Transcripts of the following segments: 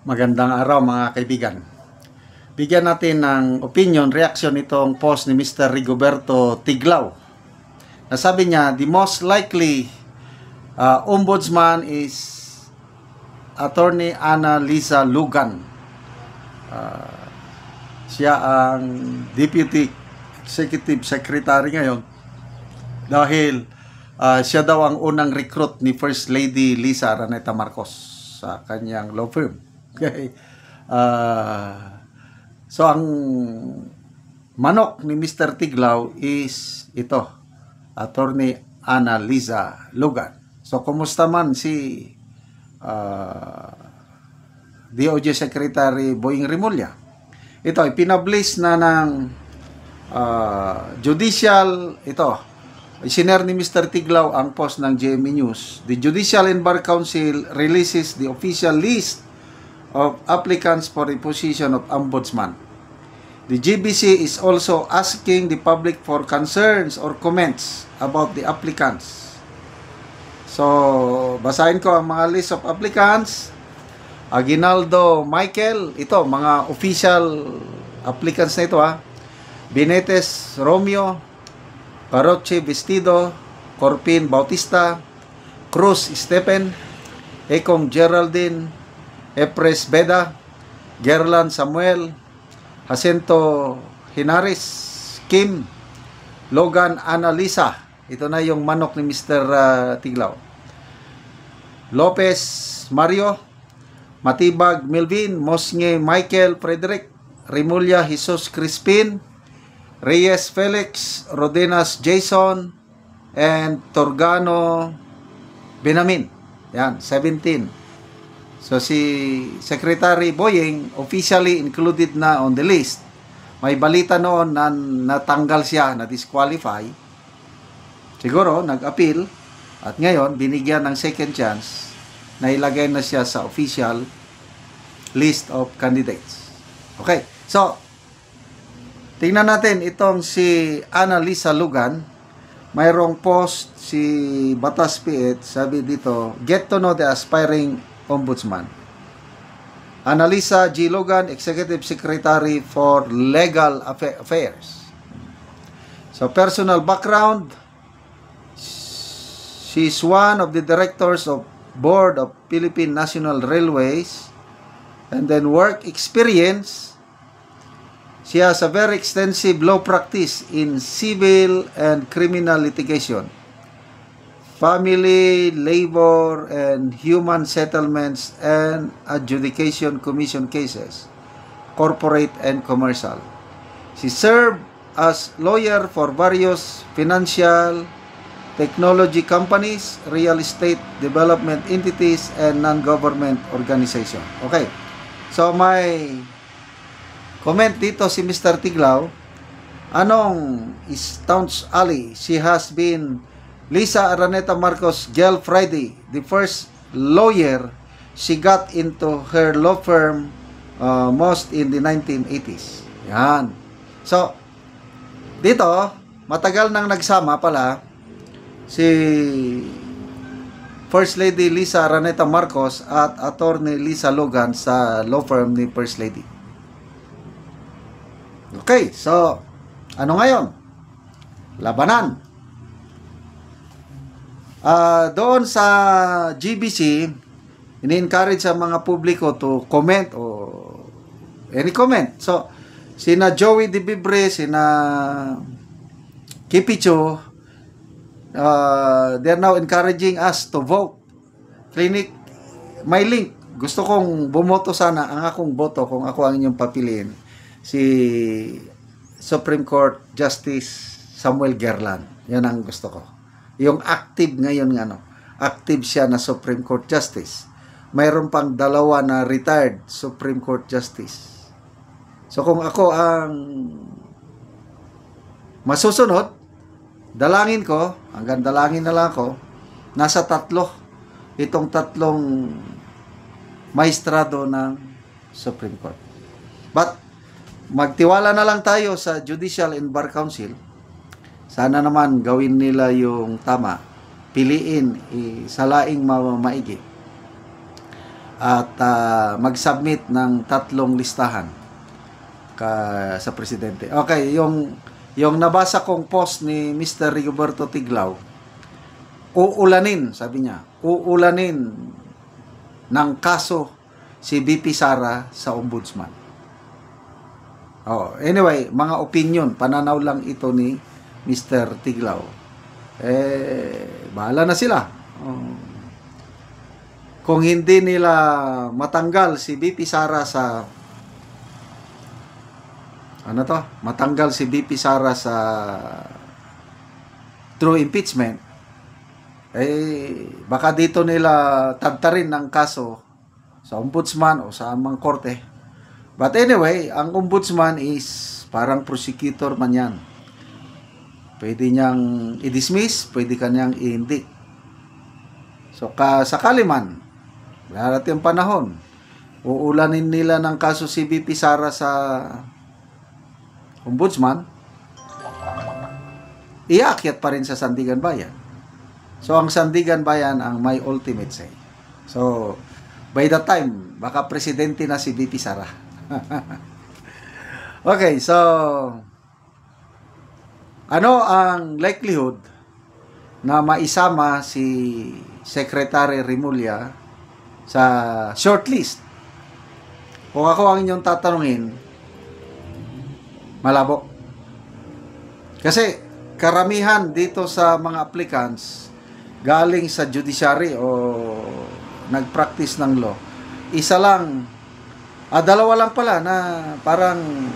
Magandang araw mga kaibigan. Bigyan natin ng opinion, reaction itong post ni Mr. Rigoberto Tiglao. Nasabi niya, the most likely ombudsman is Attorney Ana Lisa Lugan. Siya ang Deputy Executive Secretary ngayon dahil siya daw ang unang recruit ni First Lady Lisa Araneta Marcos sa kanyang law firm. Okay. So ang manok ni Mr. Tiglao is ito, Attorney Ana Lisa Lugan. So kumusta man si DOJ Secretary Boying Rimulya? Ito, ipinablish na ng judicial, isinare ni Mr. Tiglao ang post ng GMA News. The Judicial and Bar Council releases the official list of applicants for the position of ombudsman. The GBC is also asking the public for concerns or comments about the applicants. So, basahin ko ang mga list of applicants. Aguinaldo Michael, ito, mga official applicants na ito Binetes Romeo, Paroche Vestido, Corpin Bautista, Cruz Stephen, Ekong Geraldine, Epres Beda, Gerlan Samuel, Jacinto Hinares, Kim, Logan Analisa. Ito na yung manok ni Mr. Tiglao. Lopez Mario, Matibag Melvin, Mosnge Michael Frederick, Rimulya Jesus Crispin, Reyes Felix, Rodenas Jason, and Torgano Benamin. Yan, 17. So si Secretary Boying officially included na on the list. May balita noon na natanggal siya, na disqualify. Siguro nag-appeal at ngayon binigyan ng second chance na ilagay na siya sa official list of candidates. Okay. So tingnan natin itong si Ana Lisa Lugan. Mayroong post si Batas Piet, sabi dito, get to know the aspiring ombudsman. Analisa G. Logan, Executive Secretary for Legal Affairs. So, personal background, she's one of the directors of Board of Philippine National Railways. And then work experience, she has a very extensive law practice in civil and criminal litigation, family, labor, and human settlements and adjudication commission cases, corporate and commercial. She served as lawyer for various financial, technology companies, real estate development entities, and non-government organization. Okay. So, may comment dito si Mr. Tiglao. Anong staunch ally? She has been Lisa Araneta Marcos Gel Friday, the first lawyer she got into her law firm most in the 1980s. Yan. So, dito, matagal nang nagsama pala si First Lady Lisa Araneta Marcos at Attorney Lisa Lugan sa law firm ni First Lady. Okay, so, ano ngayon? Labanan. Doon sa GBC, ini-encourage sa mga publiko to comment o any comment. So, sina Joey De Bibre, sina Kipicho, they're now encouraging us to vote. Clinic, may link. Gusto kong bumoto sana, ang akong boto, kung ako ang inyong papiliin, si Supreme Court Justice Samuel Gerlan. Yan ang gusto ko. Yung active ngayon active siya na Supreme Court Justice. Mayroon pang dalawa na retired Supreme Court Justice. So kung ako ang masusunod, dalangin ko, hanggang dalangin na lang ako, nasa itong tatlong maestrado ng Supreme Court. But magtiwala na lang tayo sa Judicial and Bar Council. Sana naman gawin nila yung tama. Piliin, salaing maigi. at mag-submit ng 3 listahan sa presidente. Okay, yung nabasa kong post ni Mr. Rigoberto Tiglao, uulanin, sabi niya, uulanin ng kaso si VP Sara sa ombudsman. Anyway, mga opinion, pananaw lang ito ni Mr. Tiglao. Bahala na sila. Kung hindi nila matanggal si VP Sara sa matanggal si VP Sara sa through impeachment, baka dito nila tagtarin ng kaso sa ombudsman o sa amang korte. But anyway, ang ombudsman is parang prosecutor man yan. Pwede niyang i-dismiss, pwede kanyang i-indict. So, sakali man, darating ang panahon, uulanin nila ng kaso si VP Sara sa ombudsman, iakyat pa rin sa Sandigan Bayan. So, ang Sandigan Bayan ang may ultimate say. So, by that time, baka presidente na si VP Sara. Okay, so, ano ang likelihood na maisama si Secretary Remulla sa shortlist? Kung ako ang inyong tatanungin, malabo. Kasi karamihan dito sa mga applicants galing sa judiciary o nag-practice ng law. Isa lang, dalawa lang pala na parang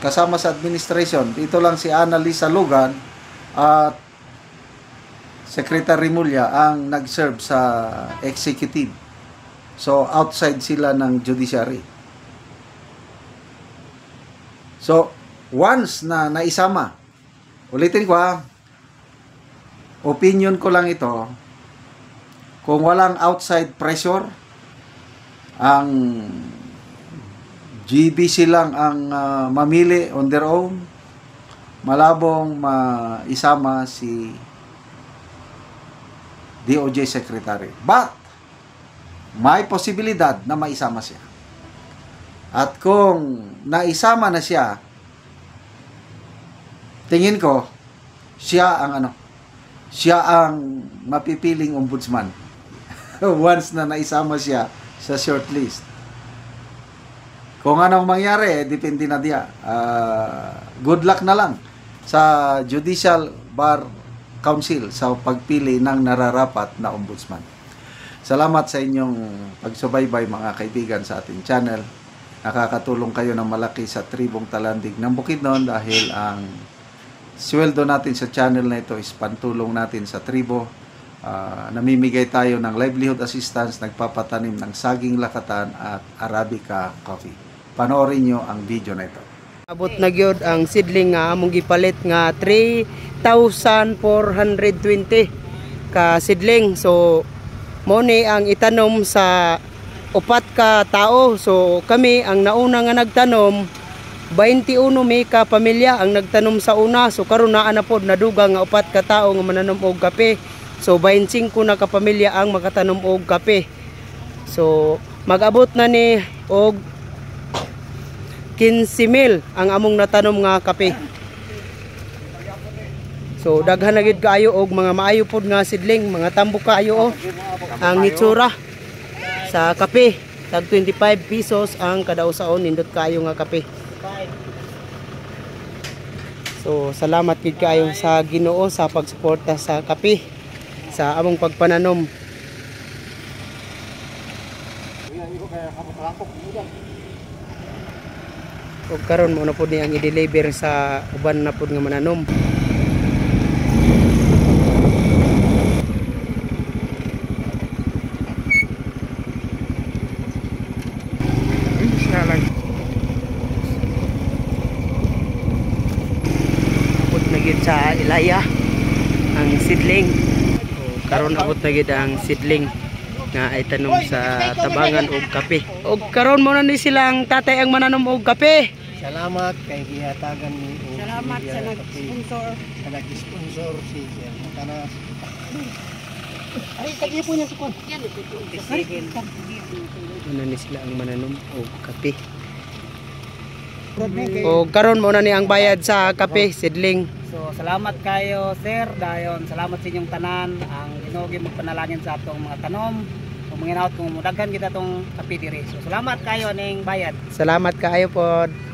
kasama sa administration. Dito lang si Annalisa Lugan at Secretary Remulla ang nag-serve sa executive. So, outside sila ng judiciary. So, once na naisama, ulitin ko opinion ko lang ito, kung walang outside pressure, ang GBC lang ang mamili on their own, malabong maisama si DOJ Secretary. But, may posibilidad na maisama siya. At kung naisama na siya, tingin ko, siya ang mapipiling ombudsman. Once na naisama siya sa shortlist. Kung anong mangyari, depende na diya. Good luck na lang sa Judicial Bar Council sa pagpili ng nararapat na ombudsman. Salamat sa inyong pagsubaybay mga kaibigan sa ating channel. Nakakatulong kayo ng malaki sa tribong Talandig ng Bukidnon dahil ang sweldo natin sa channel na ito is pantulong natin sa tribo. Namimigay tayo ng livelihood assistance, nagpapatanim ng saging lakatan at Arabica coffee. Panoorin nyo ang video na ito. Abot na gyud ang seedling nga among gipalit nga 3,420 ka seedling. So mo ni ang itanom sa 4 ka tao. So kami ang nauna nga nagtanom, 21 may ka pamilya ang nagtanom sa una. So karon naa na pod nadugang nga 4 ka tao nga mananom og kape. So 25 na ka pamilya ang makatanom og kape. So mag-abot na ni og 15,000 ang among natanom nga kape. So daghan na gid kaayo og mga maayo pod nga seedling, mga tambok kaayo ang itsura sa kape. Tag 25 pesos ang kada usaon, nindot kaayo nga kape. So salamat gid kaayo sa Ginoo sa pagsuporta sa kape sa among pagpananom. O karon mo na po niyang i-deliver sa uban na po nga mananom. Abot na gid sa Ilaya ang seedling. O karon abot na gid ang seedling nga ay tanom sa tabangan og kape. Og karon mo na ni silang tatay ang mananom og kape. Salamat kay gihatagan ni Salamat sa nag-sponsor. Nag-sponsor si Sir Matanas. Ay, tagli po niya sa kon. Ano ni sila ang mananom o kape. O karon mo na ni ang bayad sa kape, sidling. So salamat kayo sir, dayon salamat sa inyong tanan ang Ginoo magpanalangin sa atong mga tanom. Kung manginaot kung mudaghan kita tong kape diri. So salamat kayo ning bayad. Salamat kaayo pod.